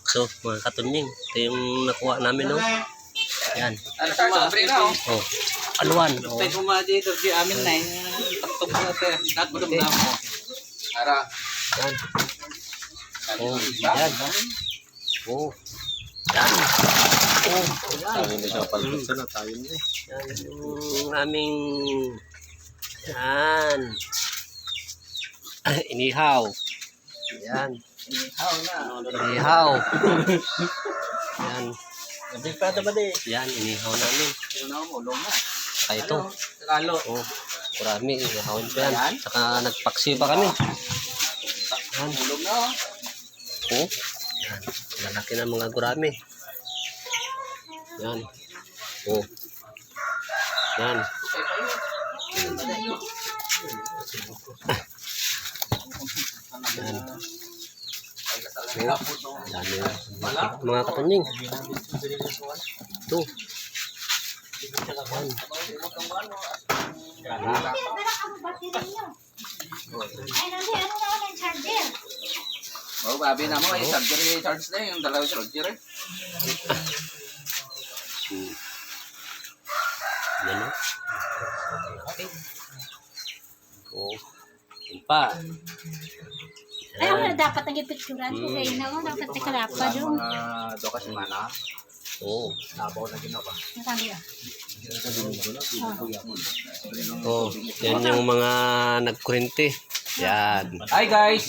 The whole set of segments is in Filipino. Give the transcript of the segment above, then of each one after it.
So, mga katunying, ito yung nakuha namin, no? Yan. Oh, aluan. Oh. Tayo kumadi ito di amin na yung taktog na ito. Nagulong na mo. Ara. Yan. Oh, yan. Oh. Yan. Oh, yan. Tayo na siya palputsa na tayo na eh. Yan yung aming yan. Inihaw. Yan. Inihaw na. Inihaw. Yan. Hindi pa ito ba di? Yan, inihaw namin. Yun na mo, ulong na. Kaya ito. Lalo. Oh, marami. Inihawin pa yan. Saka nagpaksi pa kami. Yan. Ulong na. Oh. Yan. Lalaki ng mga gurami. Yan. Oh. Yan. Yan. Oh. Dami mga katunying. Ito. Yan. Oh, babi na mo. Charge na yung dalawa charger eh. Yan o. Oh. Yan pa. Ay, wala dapat ang ipicturan ko kayo na. Dapat ikalapa doon. Mga dokas yung mana. Oh. Nabaw na ginawa. Nakali ah. Oh. Yan yung mga nagkurente. Yan. Hi guys!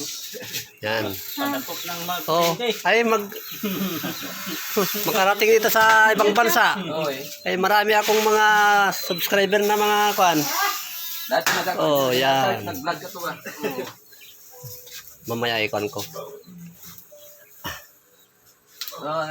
Yan. Pagkakop ng Oh. Ay, makarating dito sa ibang bansa. Oy. Ay, marami akong mga subscriber na mga kwan. Dati Oh, yan. nag-vlog ka to ba? Mamaya ikon ko. Oh,